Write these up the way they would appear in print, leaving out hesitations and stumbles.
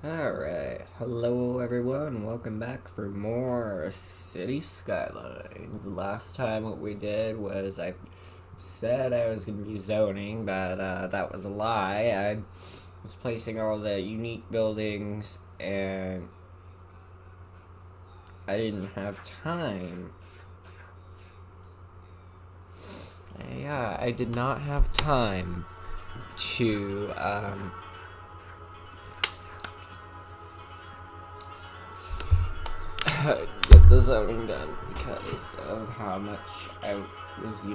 Alright, hello everyone, welcome back for more City Skylines. Last time what we did was I said I was going to be zoning, but that was a lie. I was placing all the unique buildings and I didn't have time. I did not have time to get the zoning done because of how much I was,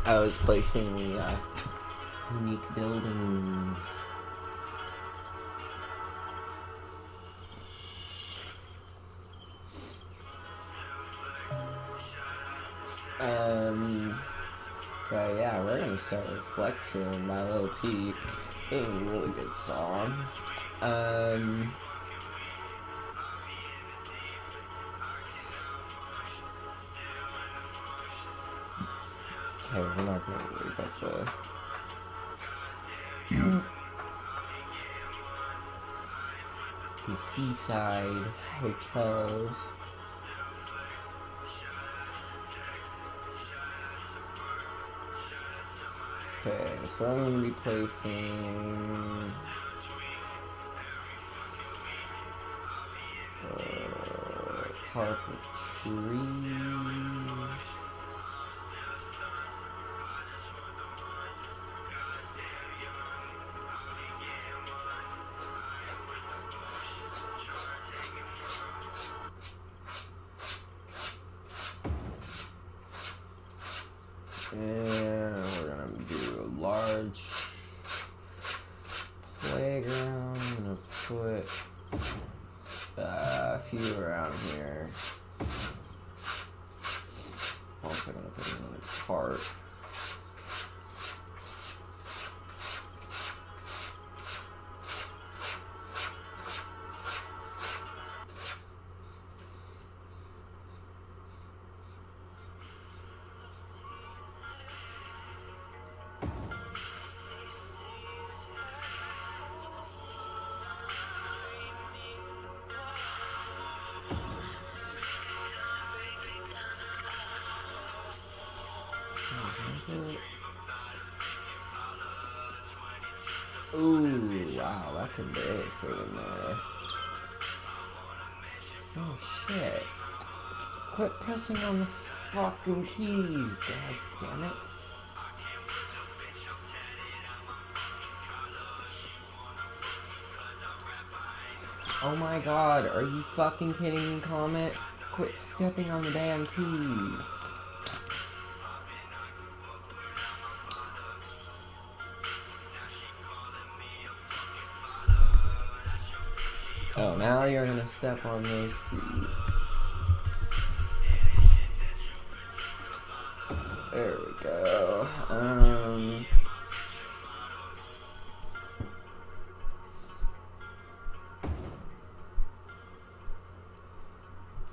I was placing the unique buildings. But yeah, we're gonna start with Flexion by Lil Peep. It's a really good song. Okay, we're not gonna worry about the seaside hotels. Okay, so I'm gonna be placing park with trees. And we're gonna do a large playground. I'm gonna put a few around here. Also gonna put another park. Ooh, wow, that could barely fit in there. Oh shit. Quit pressing on the fucking keys, god damn it. Oh my god, are you fucking kidding me, Comet? Quit stepping on the damn keys. Oh, now you're gonna step on those keys. There we go.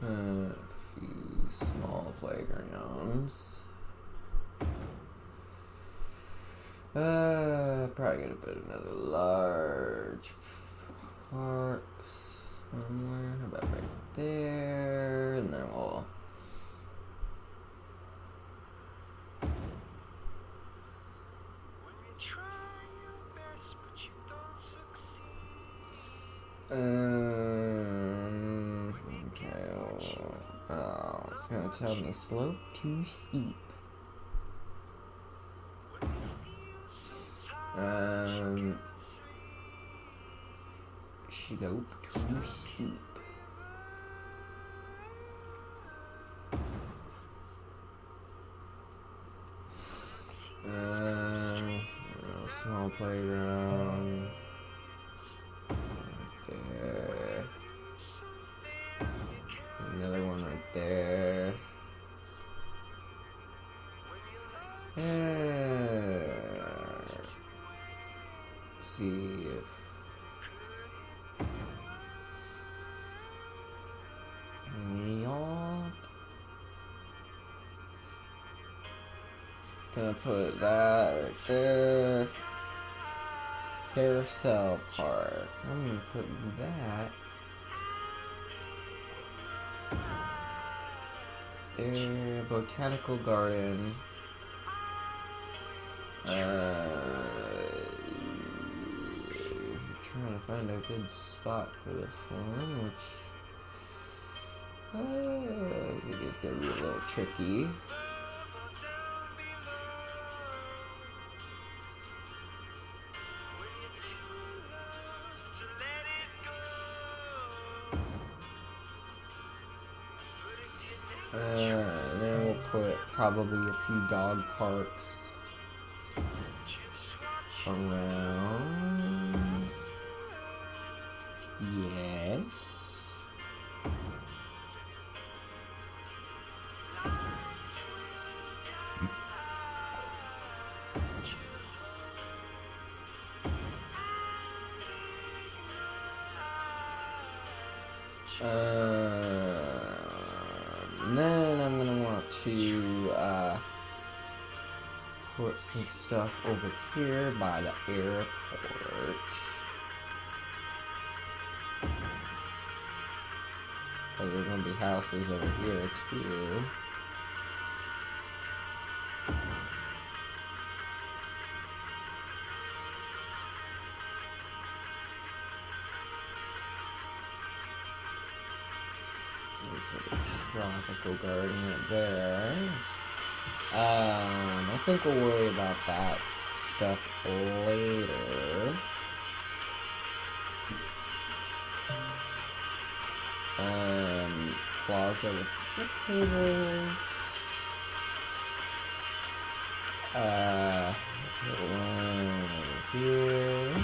A few small playgrounds. Probably gonna put another large park somewhere. How about right there? And then we'll okay. Oh, it's gonna tell me slope too steep. Slope too steep. Small playground. Right there. Another one right there. See if Gonna put that right there. Carousel Park. I'm gonna put that there. Botanical Garden. Trying to find a good spot for this one, which I think is gonna be a little tricky. Then we'll put probably a few dog parks around. Yes. Then I'm gonna want to put some stuff over here by the airport. Oh, there's gonna be houses over here too. Tropical garden right there. I think we'll worry about that stuff later. Plaza with the tables. One over here.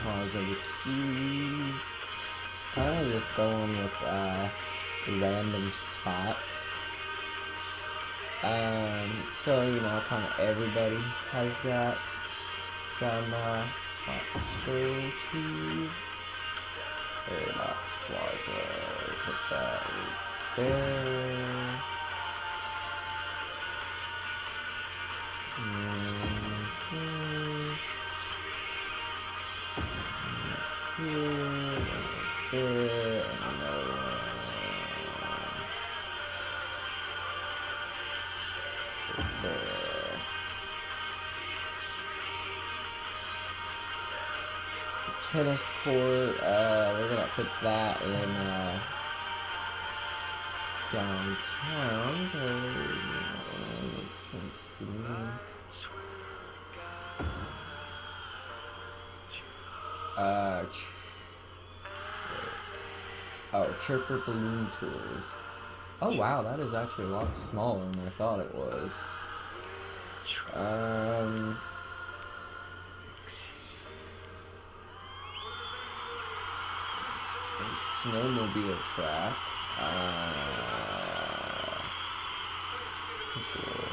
Plaza with keys. I'm just going with random spots. So you know, kind of everybody has got some spots to go to. Airbox Plaza. Put that right there. There, and another one. There. Tennis court, we're gonna put that in downtown, that makes sense to me. Chirper Balloon Tours. Oh wow, that is actually a lot smaller than I thought it was. Snowmobile track. Cool.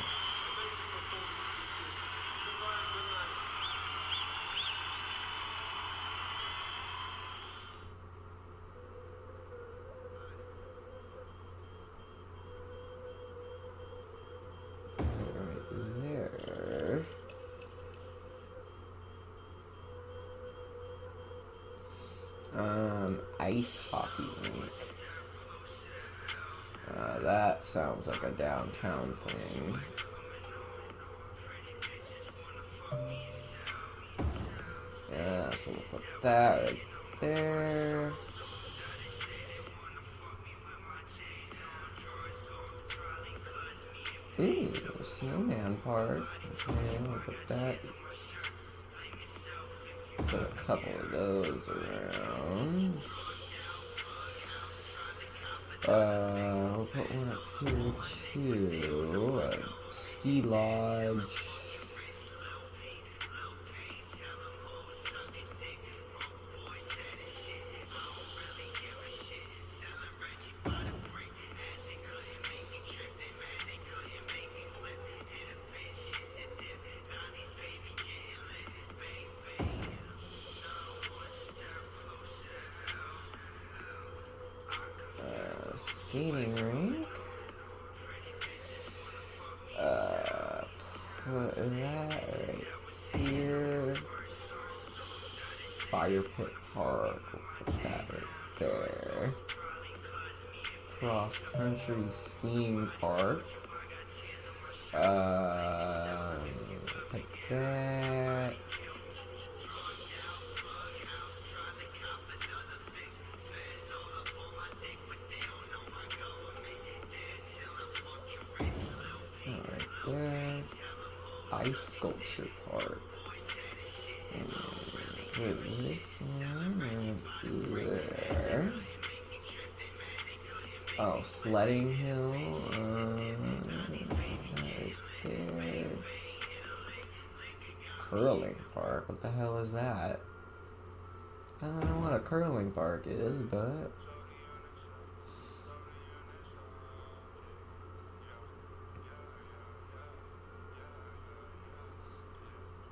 Ice hockey rink. That sounds like a downtown thing. Yeah, so we'll put that right there. Ooh, snowman park. Okay, we'll put that. Put a couple of those around. We'll put one up here too. A ski lodge. skating rink. Put that right here. Fire pit park. We'll put that right there. Cross country skiing park. Put that. Right there. Ice sculpture park. And put this one right there. Oh, sledding hill. Right there. Curling park. What the hell is that? I don't know what a curling park is, but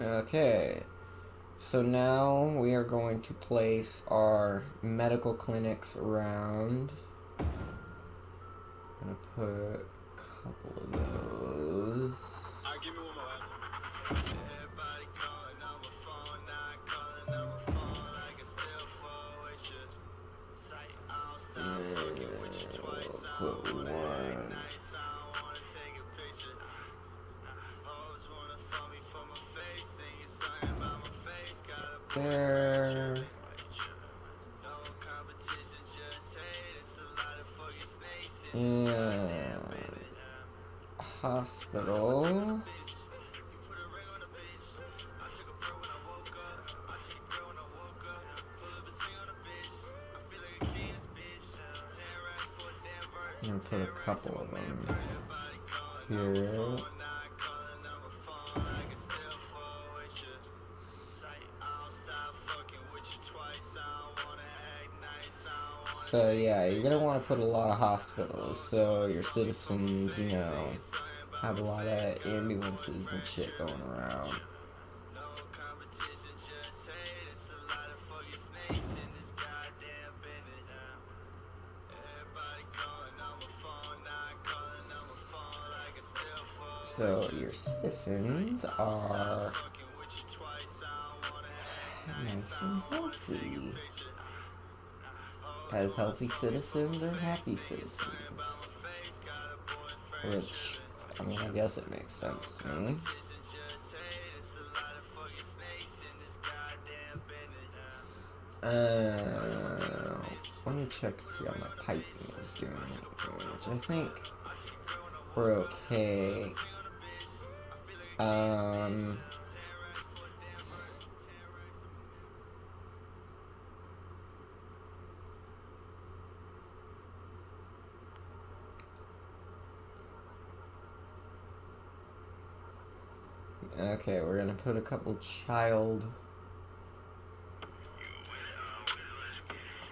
okay. So now we are going to place our medical clinics around. I'm gonna put a couple of those. Give me one more. Put one there. And hospital. I'm gonna put a couple of them here. So yeah, you're gonna want to put a lot of hospitals so your citizens, you know, have a lot of ambulances and shit going around. So your citizens are nice and healthy. As healthy citizens are happy citizens. Which, I mean, I guess it makes sense to me. Let me check to see how my piping is doing, which I think we're okay. Okay, we're gonna put a couple child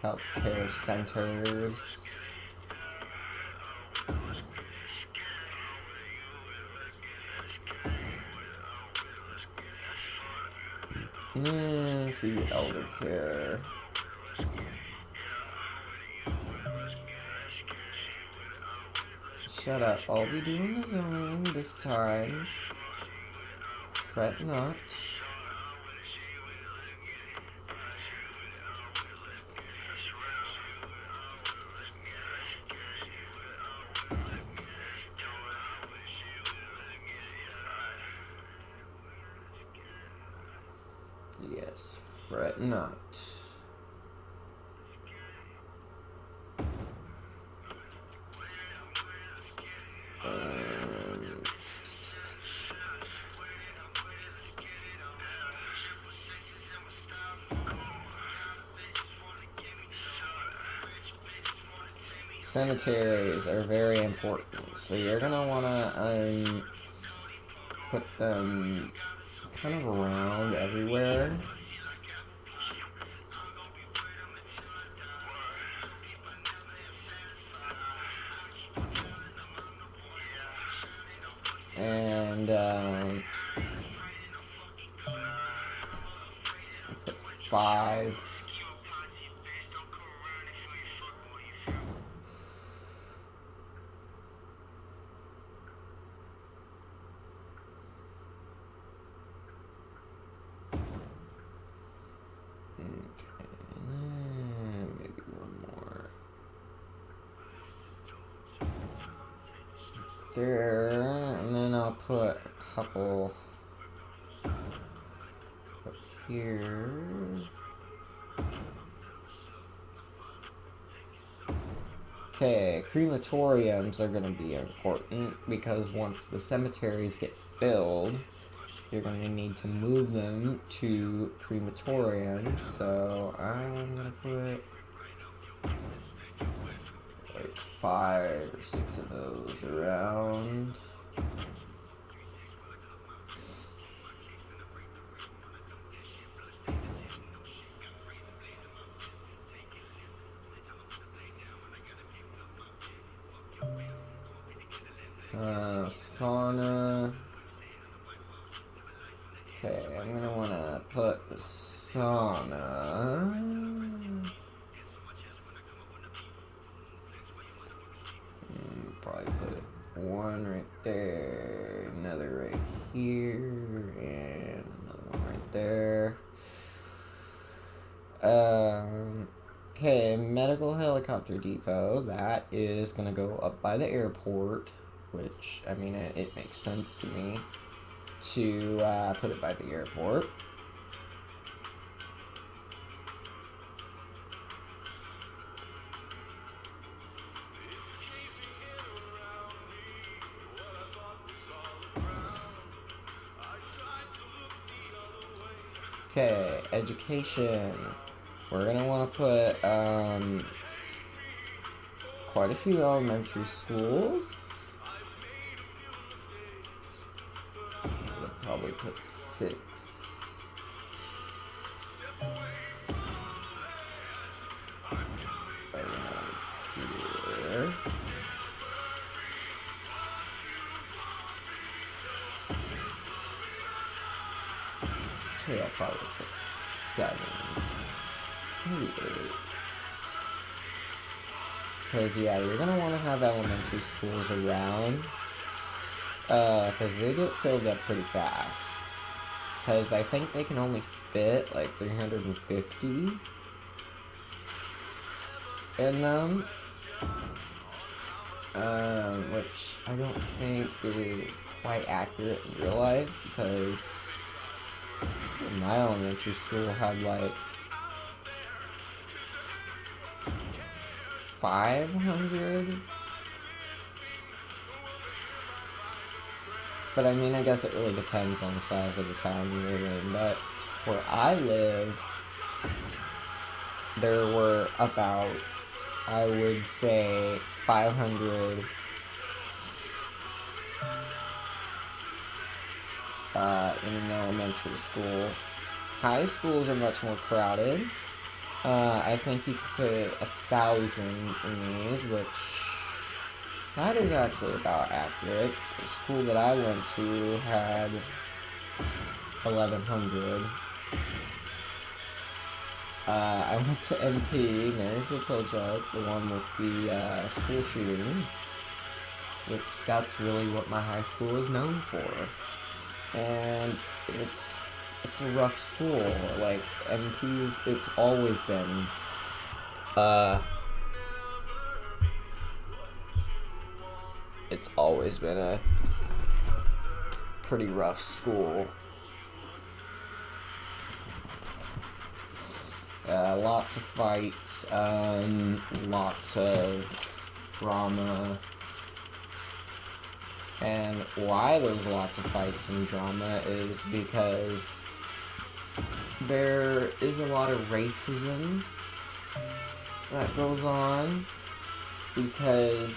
healthcare centers. See elder care. Shut up, I'll be doing the zoning this time. Fret not. Yes, fret not. Cemeteries are very important, so you're gonna wanna put them kind of around everywhere. And put 5. there, and then I'll put a couple up here. Okay, crematoriums are going to be important because once the cemeteries get filled, you're going to need to move them to crematoriums. So I'm going to put like 5 or 6 of those around. Sauna. Okay, I'm gonna wanna put the sauna. Probably put one right there, another right here, and another one right there. Okay, medical helicopter depot. That is gonna go up by the airport, which, I mean, it makes sense to me to put it by the airport. Okay, education. We're gonna want to put quite a few elementary schools. We'll probably put 6. Here. Okay, I'll probably put 7. Maybe 8. Because, yeah, you're going to want to have elementary schools around. Because they get filled up pretty fast. Because I think they can only fit, like, 350 in them. Which I don't think is quite accurate in real life. Because my elementary school had, like, 500. But I mean, I guess it really depends on the size of the town you live in. But where I live, there were about, I would say, 500 in an elementary school. High schools are much more crowded. I think you could put 1,000 in these, which that is actually about accurate. The school that I went to had 1,100. I went to MP, Marysville Pilchuck, the one with the school shooting, which that's really what my high school is known for. And it's a rough school. Like, MP's, it's always been a pretty rough school. Lots of fights, lots of drama. And why there's lots of fights and drama is because there is a lot of racism that goes on, because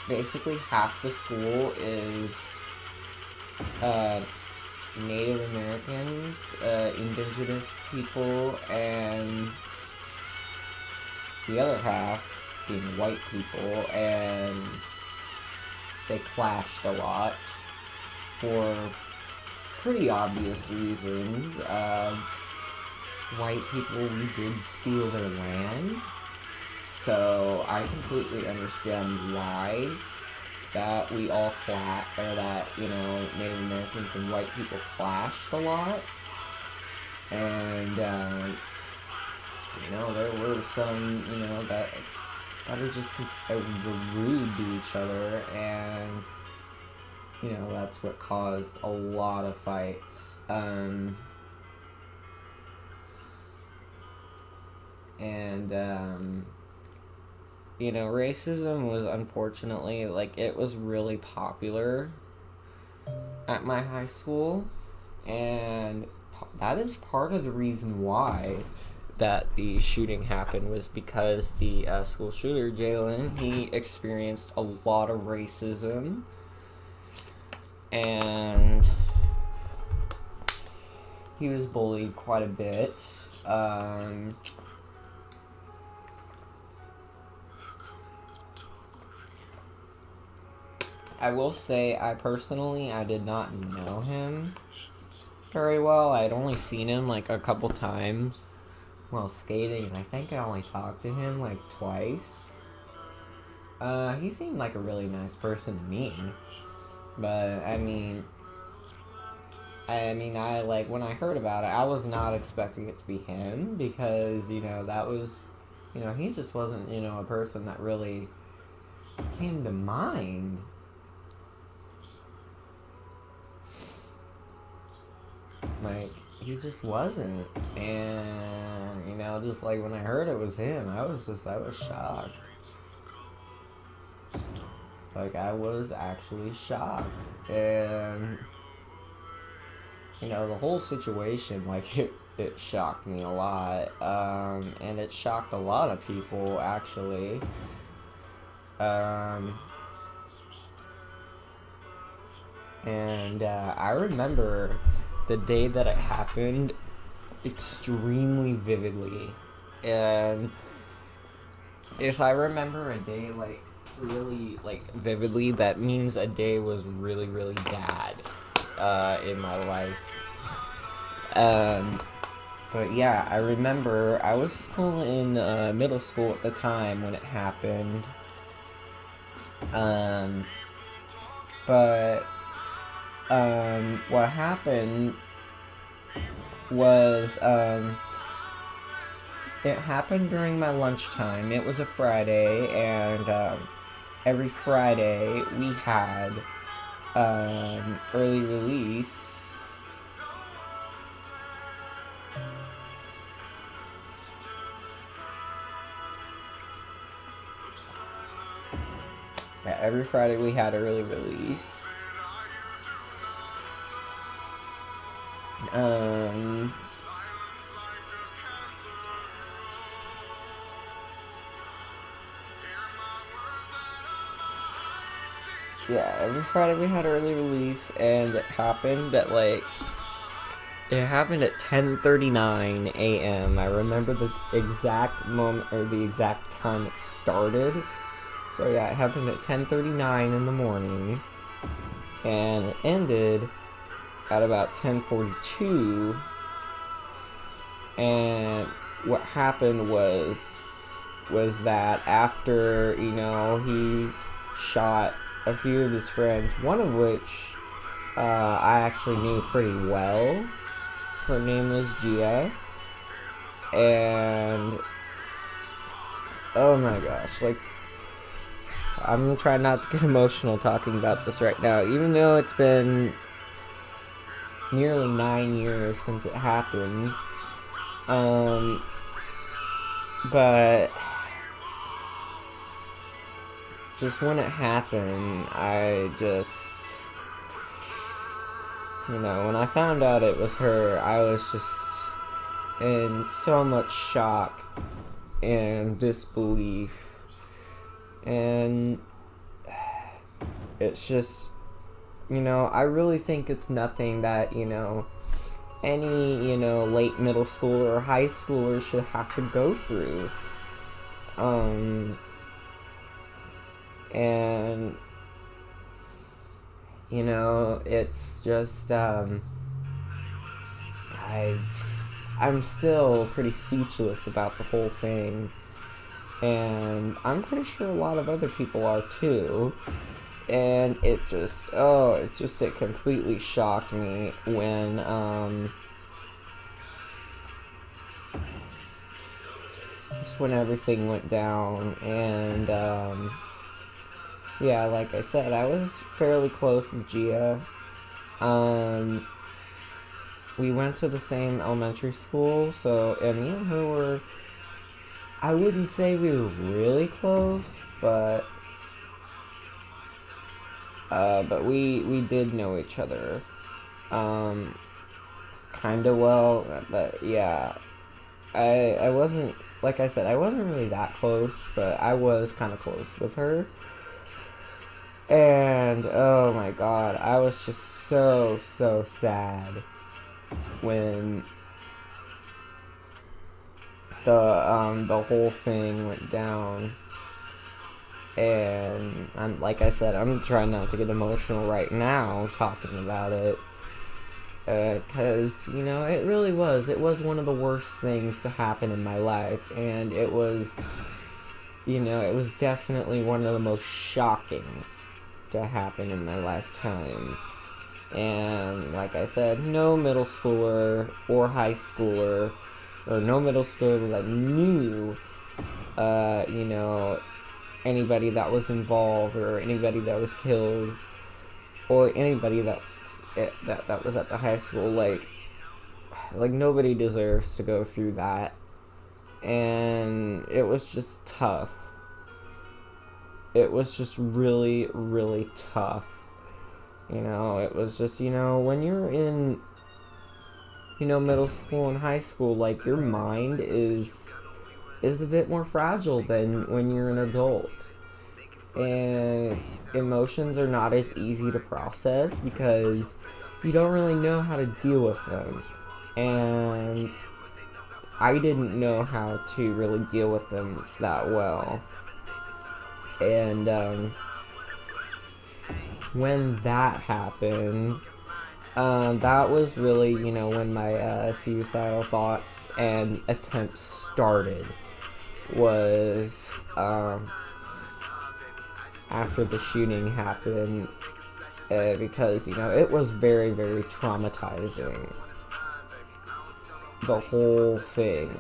basically half the school is Native Americans, indigenous people, and the other half being white people, and they clashed a lot for pretty obvious reasons. White people, we did steal their land, so I completely understand why that we all Native Americans and white people clashed a lot. And, there were some, that that are just rude to each other, and you know, that's what caused a lot of fights. You know, racism was unfortunately, like, it was really popular at my high school, and that is part of the reason why that the shooting happened, was because the school shooter, Jalen, he experienced a lot of racism, and he was bullied quite a bit. I will say, I did not know him very well. I had only seen him like a couple times while skating, and I think I only talked to him like twice. He seemed like a really nice person to me, but I mean, I like, when I heard about it, I was not expecting it to be him, because, you know, that was, you know, he just wasn't, you know, a person that really came to mind. Like, he just wasn't. And, you know, just like when I heard it was him, I was shocked. Like, I was actually shocked. And, you know, the whole situation, like, it shocked me a lot. And it shocked a lot of people, actually. I remember the day that it happened extremely vividly. And if I remember a day, like, really, like, vividly, that means a day was really, really bad in my life. But yeah, I remember I was still in middle school at the time when it happened. What happened was, it happened during my lunchtime. It was a Friday, and every Friday we had early release. Yeah, every Friday we had early release. Yeah, every Friday we had early release, and it happened at, like, it happened at 10:39 a.m. I remember the exact moment, or the exact time it started. So yeah, it happened at 10:39 in the morning, and it ended at about 10:42. And what happened was that after, you know, he shot a few of his friends, one of which I actually knew pretty well. Her name was Gia, and oh my gosh, like, I'm trying not to get emotional talking about this right now, even though it's been nearly 9 years since it happened. But just when it happened, I just, you know, when I found out it was her, I was just in so much shock and disbelief. And it's just, you know, I really think it's nothing that, you know, any, you know, late middle schooler or high schooler should have to go through. And, you know, it's just, I'm still pretty speechless about the whole thing. And I'm pretty sure a lot of other people are too. And it completely shocked me just when everything went down. And yeah, like I said, I was fairly close with Gia. Um, we went to the same elementary school, so and me and her were, I wouldn't say we were really close, but we did know each other, um, kind of well. But yeah, I wasn't, like I said, I wasn't really that close, but I was kind of close with her. And oh my god, I was just so sad when the whole thing went down. And I'm, like I said, I'm trying not to get emotional right now talking about it, because it really was one of the worst things to happen in my life, and it was definitely one of the most shocking to happen in my lifetime. And like I said, no middle schooler or high schooler, or no middle schooler that knew, anybody that was involved, or anybody that was killed, or anybody that was at the high school. Like nobody deserves to go through that. And it was just tough. It was just really, really tough. It was just, when you're in, middle school and high school, like, your mind is a bit more fragile than when you're an adult. And emotions are not as easy to process because you don't really know how to deal with them. And I didn't know how to really deal with them that well. And when that happened, that was really, when my suicidal thoughts and attempts started. Was after the shooting happened, because it was very, very traumatizing, the whole thing.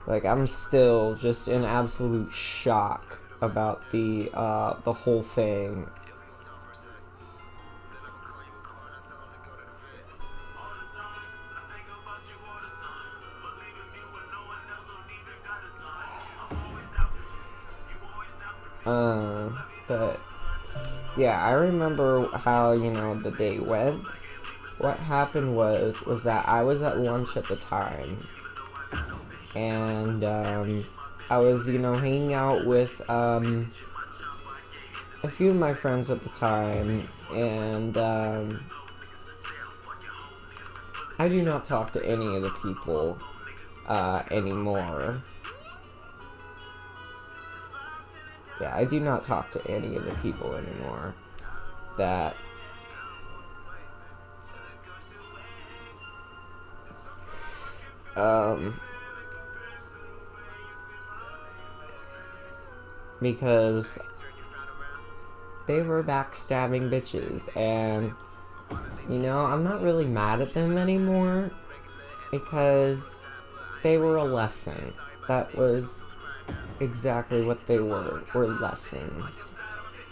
I'm still just in absolute shock about the whole thing. But yeah, I remember how, the day went. What happened was that I was at lunch at the time, and I was, hanging out with a few of my friends at the time, and I do not talk to any of the people anymore. Yeah, I do not talk to any of the people anymore that because they were backstabbing bitches, and I'm not really mad at them anymore because they were a lesson. That was exactly what they were lessons.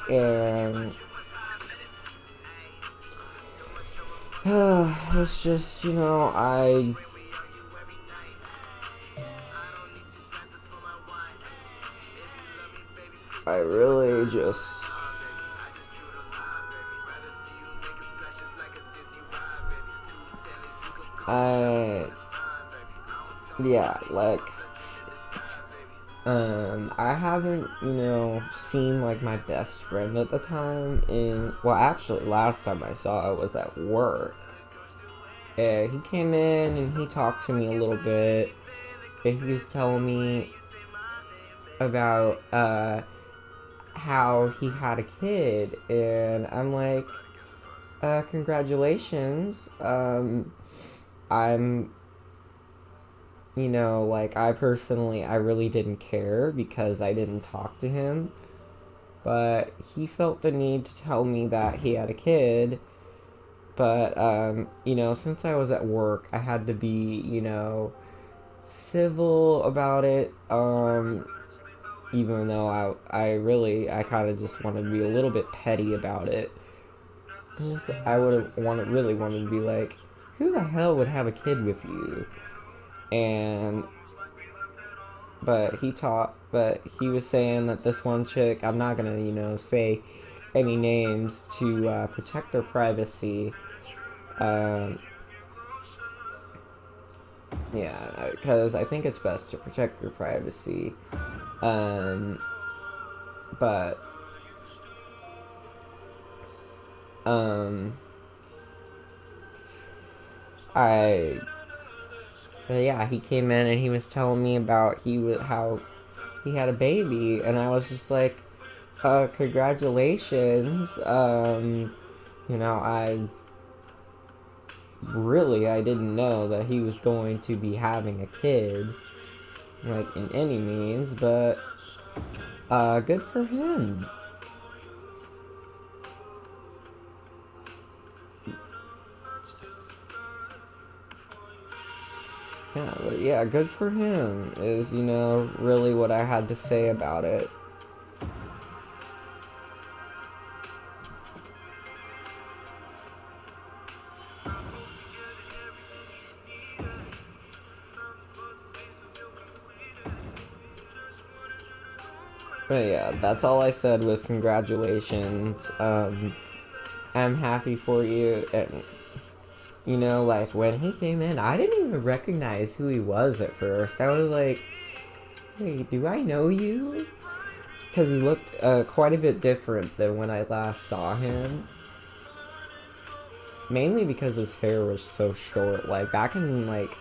And it's just, I really just, yeah, I haven't, seen, my best friend at the time actually, last time I saw it was at work. He came in and he talked to me a little bit, and he was telling me about, how he had a kid, and I'm like, congratulations. I'm I really didn't care because I didn't talk to him, but he felt the need to tell me that he had a kid. But since I was at work, I had to be, civil about it. Even though I kind of just wanted to be a little bit petty about it. I would have really wanted to be like, who the hell would have a kid with you? And but he was saying that this one chick, I'm not gonna say any names to protect their privacy. Um, yeah, because I think it's best to protect your privacy. Um, but um, I But yeah, he came in and he was telling me about how he had a baby, and I was just like, congratulations. I didn't know that he was going to be having a kid, like in any means, but good for him. Yeah, but yeah, good for him is, really what I had to say about it. But yeah, that's all I said was congratulations. I'm happy for you. And, like when he came in, I didn't even recognize who he was at first. I was like, hey, do I know you? Because he looked quite a bit different than when I last saw him. Mainly because his hair was so short. Like back in like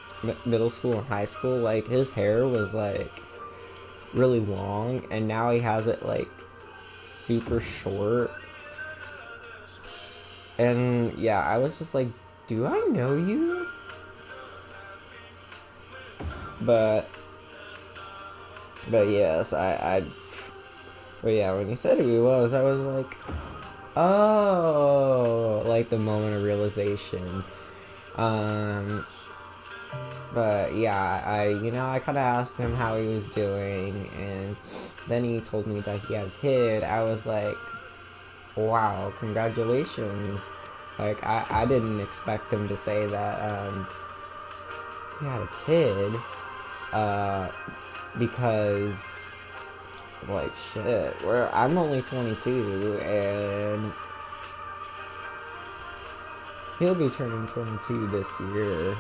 middle school and high school, like his hair was like really long, and now he has it like super short. And yeah, I was just like, do I know you? But yes, but yeah, when he said who he was, I was like, oh, like the moment of realization. Um, but yeah, I kind of asked him how he was doing, and then he told me that he had a kid. I was like, wow, congratulations. Like, I didn't expect him to say that, he had a kid, because, like, shit, I'm only 22, and he'll be turning 22 this year.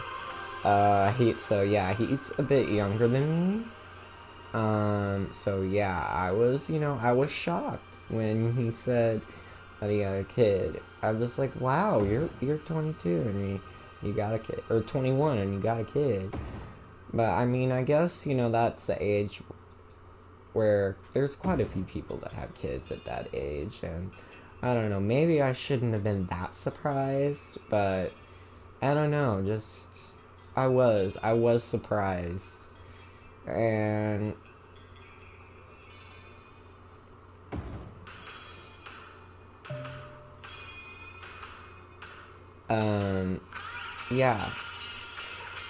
He's a bit younger than me. So yeah, I was shocked when he said that he had a kid. I was like, wow, you're 22 and you got a kid, or 21 and you got a kid. But I mean, I guess, that's the age where there's quite a few people that have kids at that age, and I don't know, maybe I shouldn't have been that surprised, but I don't know, just I was surprised. And um yeah,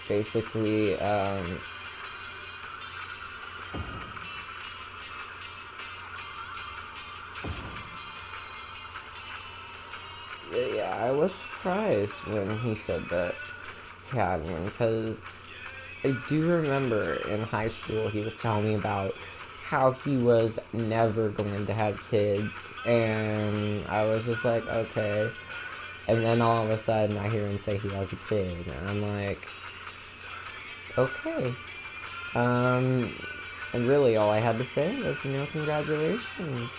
basically yeah, I was surprised when he said that he had one, because I do remember in high school he was telling me about how he was never going to have kids, and I was just like, okay. And then all of a sudden I hear him say he has a kid, and I'm like, okay. Um, and really all I had to say was, congratulations.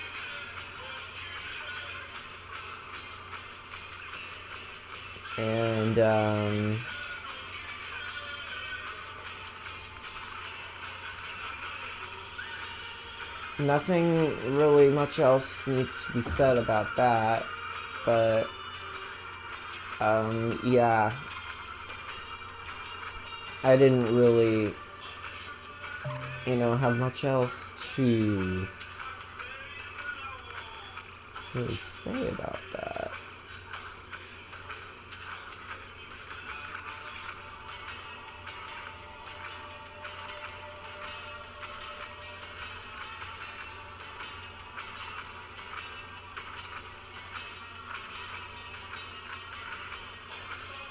And, nothing really much else needs to be said about that, but, yeah, I didn't really, have much else to really say about that.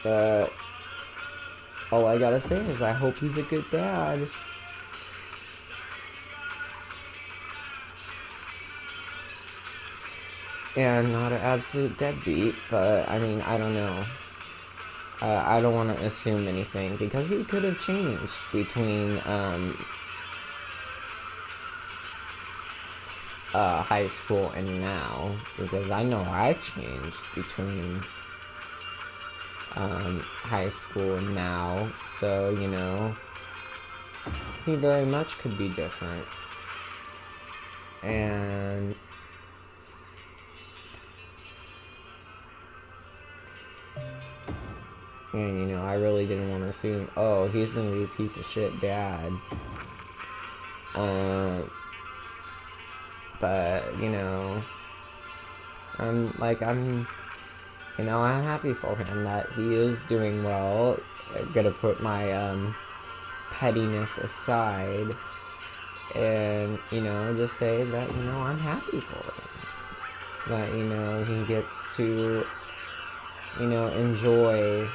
But all I gotta say is I hope he's a good dad. And not an absolute deadbeat, but I mean, I don't know. I don't want to assume anything because he could have changed between high school and now, because I know I changed between high school and now, so you know, he very much could be different. And you know, I really didn't want to assume, oh, he's gonna be a piece of shit dad. But you know, I'm happy for him that he is doing well. I'm gonna put my pettiness aside, and you know, just say that you know I'm happy for him. That you know he gets to you know enjoy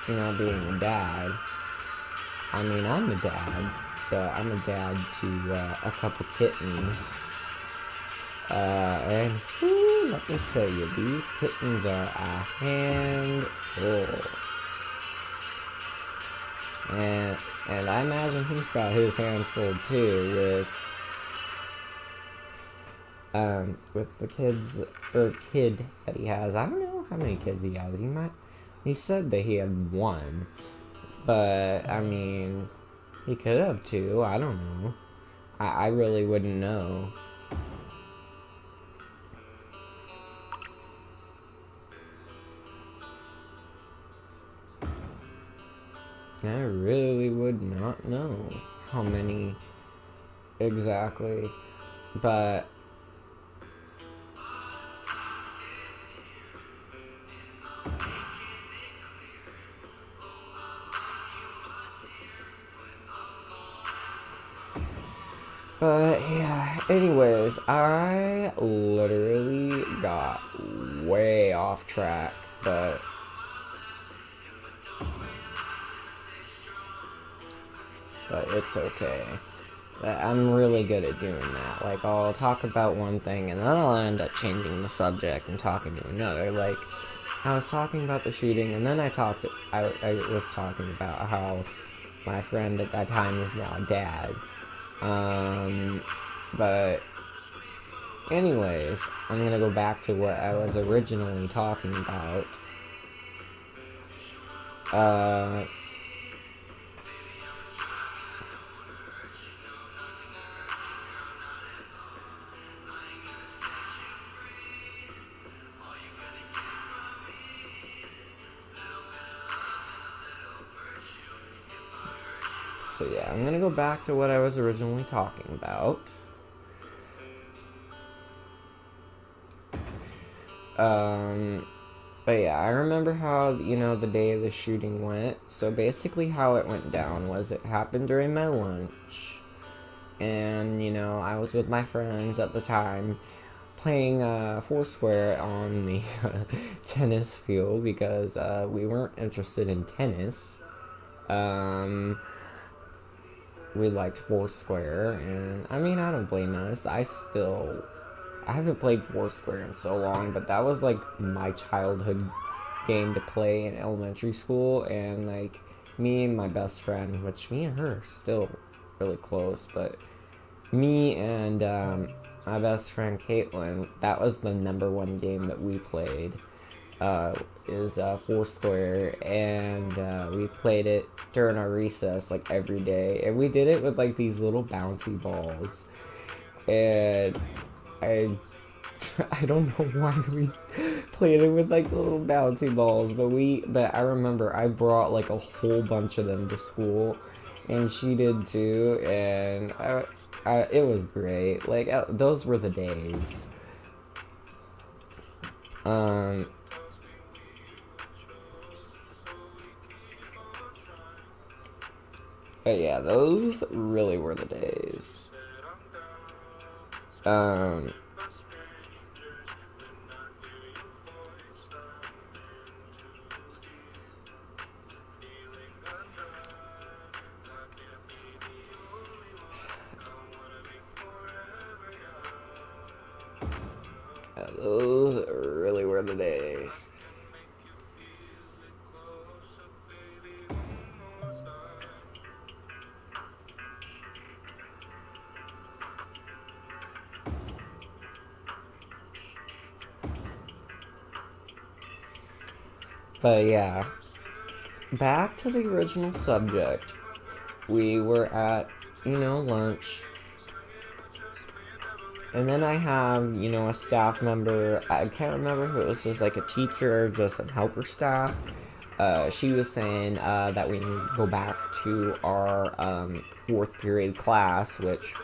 you know being a dad. I mean, I'm a dad, but I'm a dad to a couple kittens. And whew, let me tell you, these kittens are a handful. And I imagine he's got his hands full too with the kid that he has. I don't know how many kids he has. He said that he had one. But, I mean, he could have two. I don't know. I really wouldn't know. I really would not know how many exactly. But yeah, anyways, I literally got way off track, but it's okay. I'm really good at doing that. Like, I'll talk about one thing, and then I'll end up changing the subject and talking to another. Like, I was talking about the shooting, and then I was talking about how my friend at that time is now a dad. But anyways, I'm gonna go back to what I was originally talking about. So yeah, I'm gonna go back to what I was originally talking about. But yeah, I remember how, you know, the day of the shooting went. So basically how it went down was it happened during my lunch. And, you know, I was with my friends at the time playing Foursquare on the tennis field because we weren't interested in tennis. We liked Foursquare, and I mean, I don't blame us. I haven't played Foursquare in so long, but that was like my childhood game to play in elementary school, and like me and my best friend, which me and her are still really close, but me and my best friend Caitlin, that was the #1 game that we played. Is Foursquare, and we played it during our recess like every day, and we did it with like these little bouncy balls, and I I don't know why we played it with like the little bouncy balls, but I remember I brought like a whole bunch of them to school, and she did too, and it was great. Like those were the days. But yeah, those really were the days. today. But yeah, back to the original subject. We were at, lunch. And then I have, a staff member. I can't remember if it was just like a teacher or just some helper staff. She was saying that we need to go back to our fourth period class, which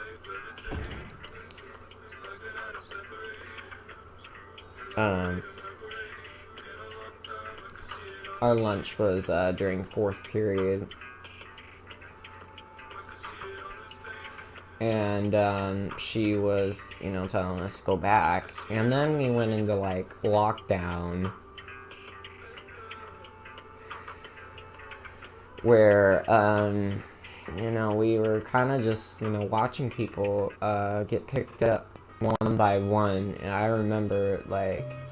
our lunch was during fourth period. And she was, telling us to go back. And then we went into, lockdown. Where, we were kind of just, watching people get picked up one by one. And I remember,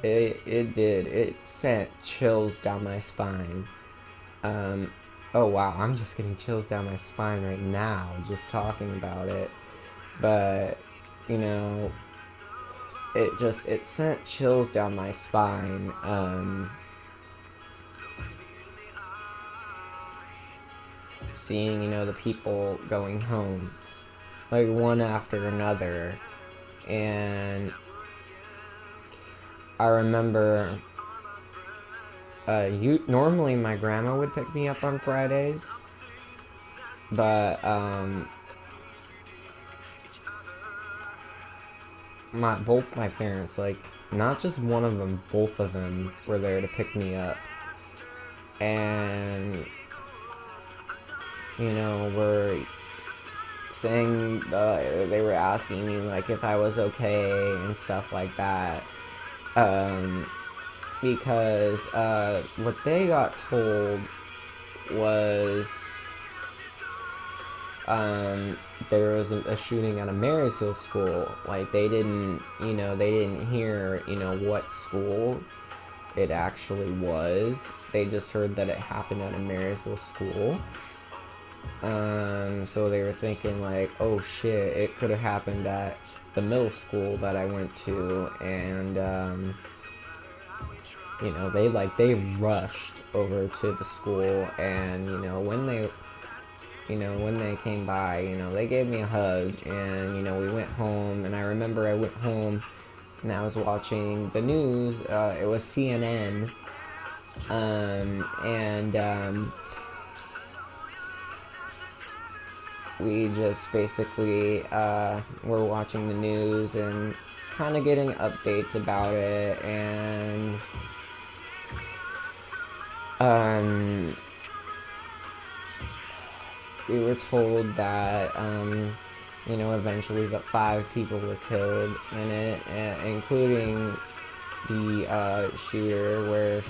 it sent chills down my spine. Oh wow, I'm just getting chills down my spine right now just talking about it. But, it sent chills down my spine. Seeing, the people going home, one after another. And I remember, normally my grandma would pick me up on Fridays, but, both my parents, not just one of them, both of them were there to pick me up. And, were saying, they were asking me, if I was okay and stuff like that. Because, what they got told was, there was a shooting at a Marysville school. They didn't hear, what school it actually was. They just heard that it happened at a Marysville school. So they were thinking, oh shit, it could have happened at the middle school that I went to. And, they rushed over to the school. And, when they came by, they gave me a hug, and, we went home. And I remember I went home and I was watching the news. It was CNN. We just basically were watching the news and kind of getting updates about it. And we were told that, eventually that 5 people were killed in it, including the shooter, where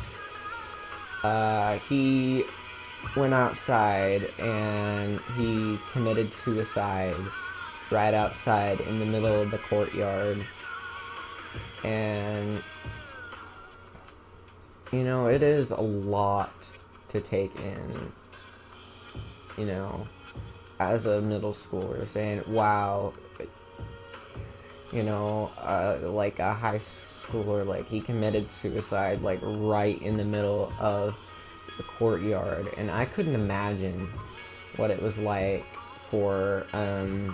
he went outside and he committed suicide right outside in the middle of the courtyard. And, it is a lot to take in. As a middle schooler, saying, wow, like a high schooler, he committed suicide, right in the middle of the courtyard. And I couldn't imagine what it was like for, any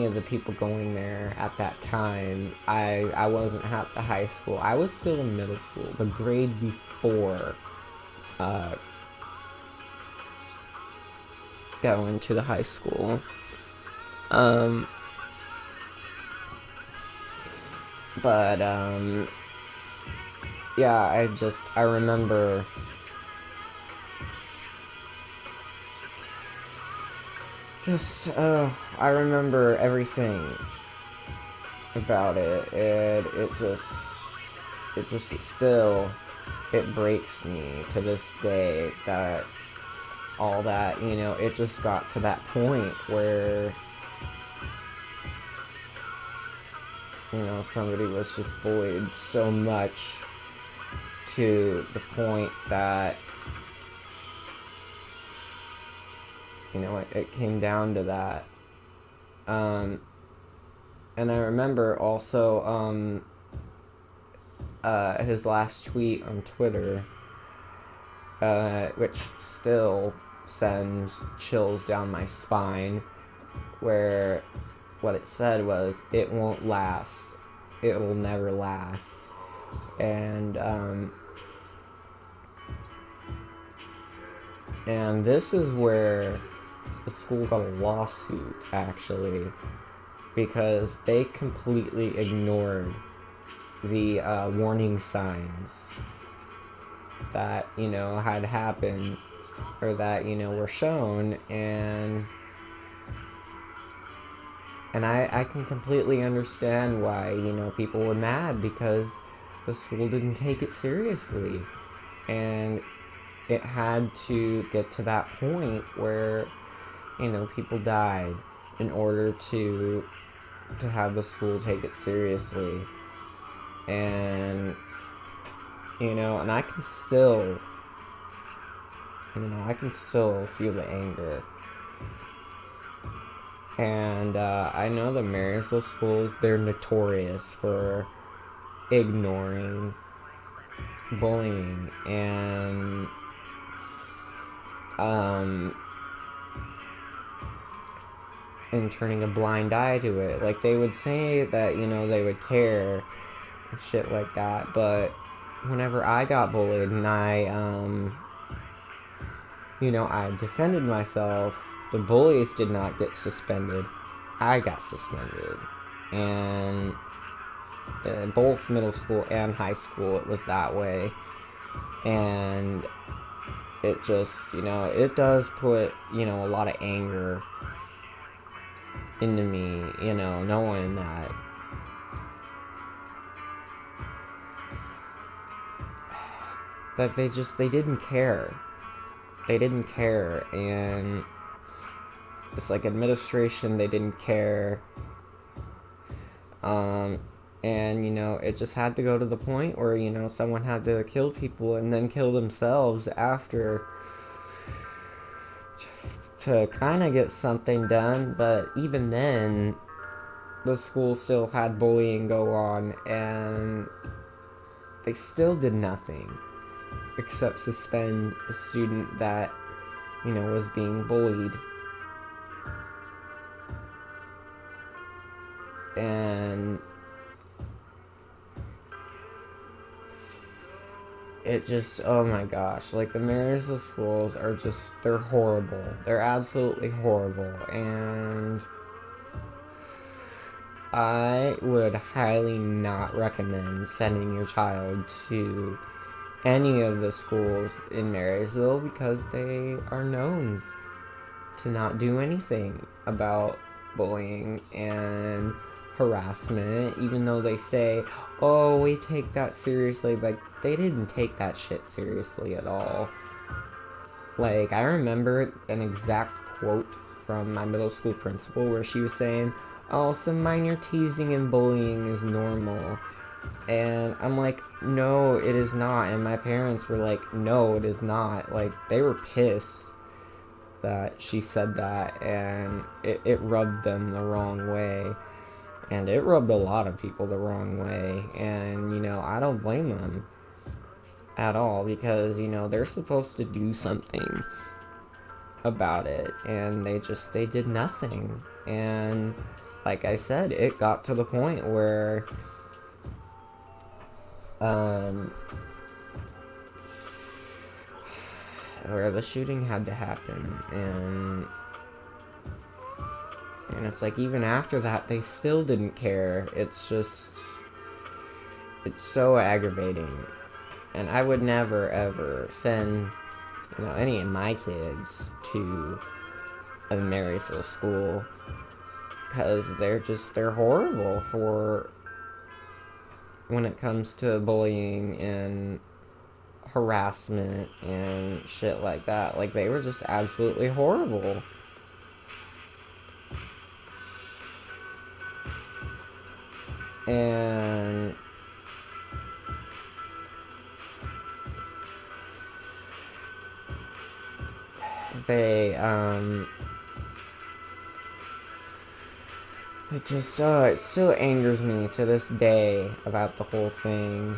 of the people going there at that time. I wasn't at the high school. I was still in middle school, the grade before, going to the high school. But yeah, I remember I remember everything about it. It still, it breaks me to this day that all that, it just got to that point where somebody was just bullied so much to the point that, it came down to that. And I remember also his last tweet on Twitter, which still sends chills down my spine, where what it said was, "It won't last. It will never last." And this is where the school got a lawsuit, actually, because they completely ignored the warning signs that, had happened, or that, were shown, and I can completely understand why, people were mad, because the school didn't take it seriously. And it had to get to that point where, people died in order to have the school take it seriously. And, and I can still, feel the anger. And I know the Marysville schools, they're notorious for ignoring bullying and turning a blind eye to it. Like, they would say that, they would care and shit like that, but whenever I got bullied and I defended myself, the bullies did not get suspended. I got suspended. And both middle school and high school, it was that way. And it just, it does put, a lot of anger into me, knowing that they didn't care. They didn't care, and it's like administration, they didn't care. And, it just had to go to the point where, someone had to kill people and then kill themselves after to kind of get something done. But even then, the school still had bullying go on, and they still did nothing except suspend the student that, was being bullied. And it just, oh my gosh, like, the Marysville schools are just, they're horrible. They're absolutely horrible. And I would highly not recommend sending your child to any of the schools in Marysville, because they are known to not do anything about bullying and harassment, even though they say, "Oh, we take that seriously," but they didn't take that shit seriously at all. Like, I remember an exact quote from my middle school principal where she was saying, "Oh, some minor teasing and bullying is normal." And I'm like, no, it is not. And my parents were like, no, it is not. Like, they were pissed that she said that, and it rubbed them the wrong way. And it rubbed a lot of people the wrong way. And, I don't blame them at all, because, they're supposed to do something about it. And they did nothing. And like I said, it got to the point where the shooting had to happen, and it's like, even after that, they still didn't care. It's just, it's so aggravating. And I would never ever send, any of my kids to a Marysville school, because they're horrible for when it comes to bullying and harassment and shit like that. Like, they were just absolutely horrible. And they, it still angers me to this day about the whole thing.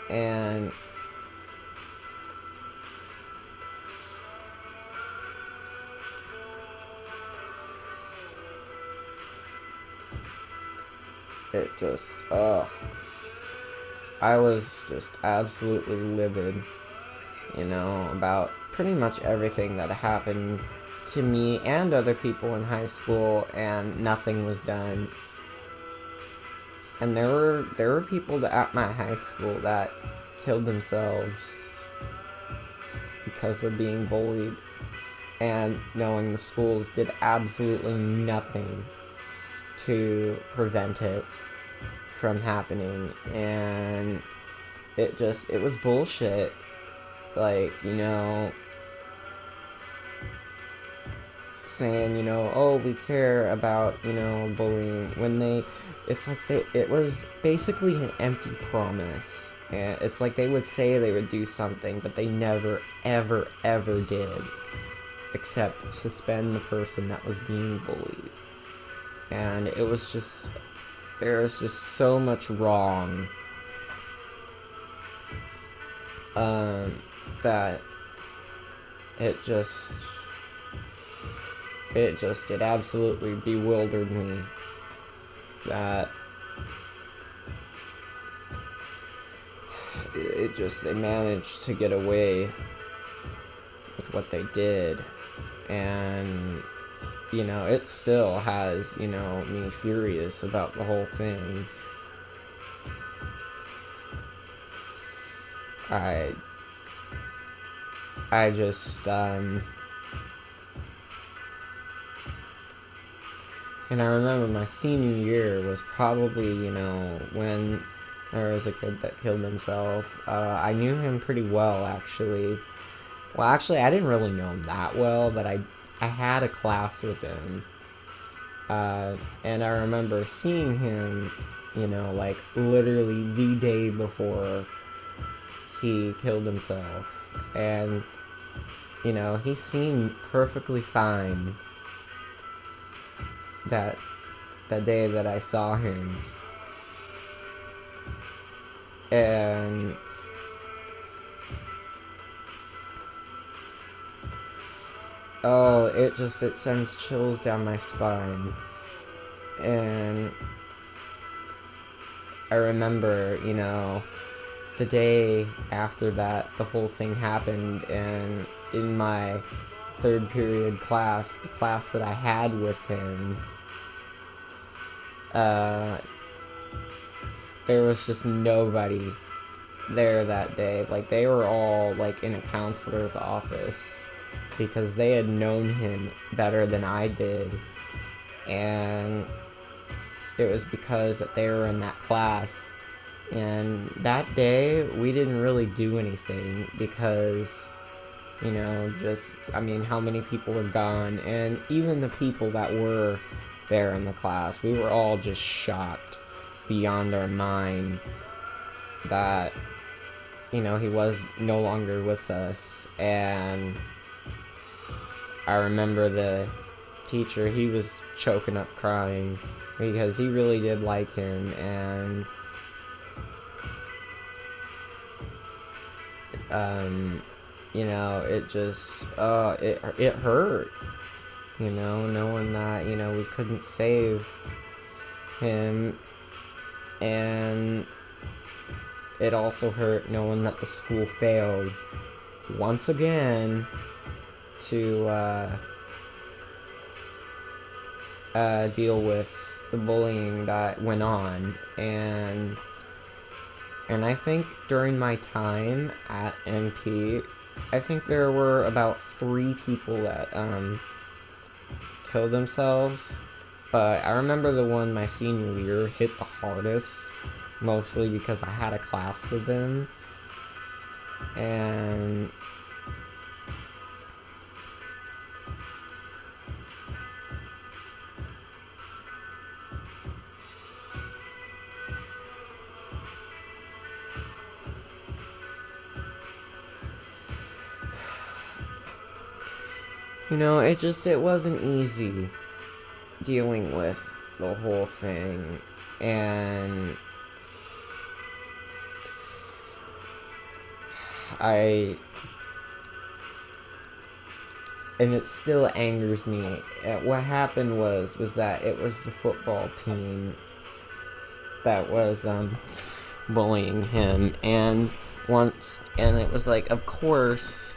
And it just, I was just absolutely livid, about pretty much everything that happened to me and other people in high school, and nothing was done. And there were people that at my high school that killed themselves because of being bullied, and knowing the schools did absolutely nothing to prevent it from happening. And it was bullshit. Like, saying, oh, we care about, bullying, when it was basically an empty promise. And it's like they would say they would do something, but they never, ever, ever did. Except suspend the person that was being bullied. And there was just so much wrong. That it absolutely bewildered me that they managed to get away with what they did. And it still has, me furious about the whole thing. I just, and I remember my senior year was probably, when there was a kid that killed himself. I knew him pretty well, actually. Well, actually, I didn't really know him that well, but I had a class with him. And I remember seeing him, like, literally the day before he killed himself. And, he seemed perfectly fine that day that I saw him. And it sends chills down my spine. And I remember, the day after that, the whole thing happened, and in my third period class, the class that I had with him, there was just nobody there that day. Like, they were all, like, in a counselor's office, because they had known him better than I did. And it was because that they were in that class. And that day, we didn't really do anything because, how many people were gone. And even the people that were there in the class, we were all just shocked beyond our mind that, he was no longer with us. And I remember the teacher, he was choking up crying because he really did like him. And it just, it hurt, knowing that, we couldn't save him. And it also hurt knowing that the school failed once again to deal with the bullying that went on. And I think during my time at MP, I think there were about 3 people that killed themselves. But I remember the one my senior year hit the hardest, mostly because I had a class with them. And it wasn't easy dealing with the whole thing. And and it still angers me. What happened was that it was the football team that was bullying him, and it was like, of course,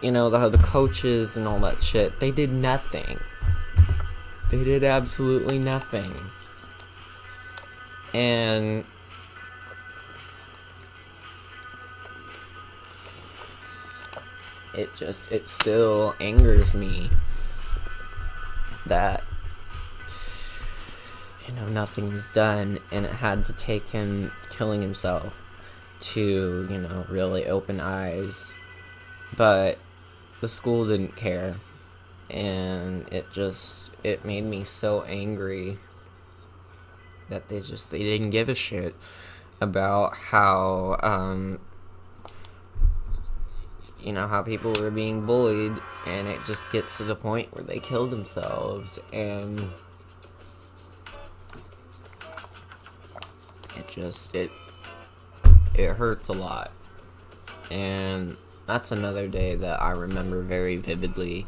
the coaches and all that shit, they did nothing. They did absolutely nothing. And it still angers me that nothing was done, and it had to take him killing himself to really open eyes. But the school didn't care, and it made me so angry that they didn't give a shit about how how people were being bullied, and it just gets to the point where they kill themselves. And it hurts a lot. And that's another day that I remember very vividly,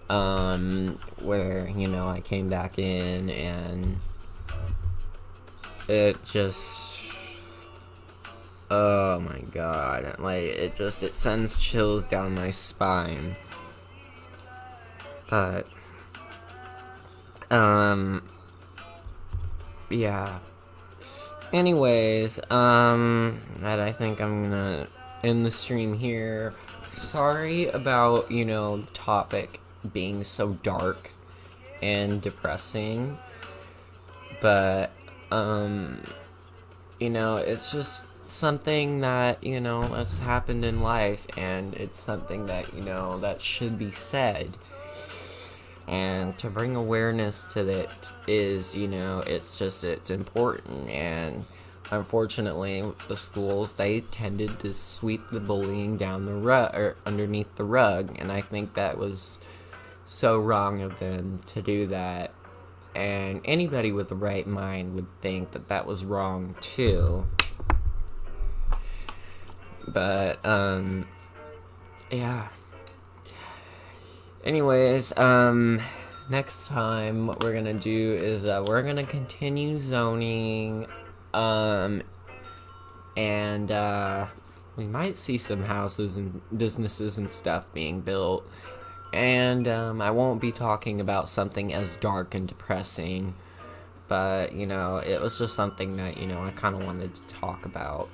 where I came back in, and it just, oh my god, like, it sends chills down my spine. But yeah. Anyways, I think I'm gonna end the stream here. Sorry about, the topic being so dark and depressing. But, it's just something that, has happened in life, and it's something that, that should be said. And to bring awareness to it is, it's important. And unfortunately, the schools, they tended to sweep the bullying down the rug, or underneath the rug, and I think that was so wrong of them to do that. And anybody with the right mind would think that that was wrong too. But yeah. Anyways, next time what we're gonna do is we're gonna continue zoning, and we might see some houses and businesses and stuff being built. And I won't be talking about something as dark and depressing, but it was just something that I kind of wanted to talk about.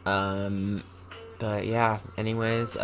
But yeah, anyways,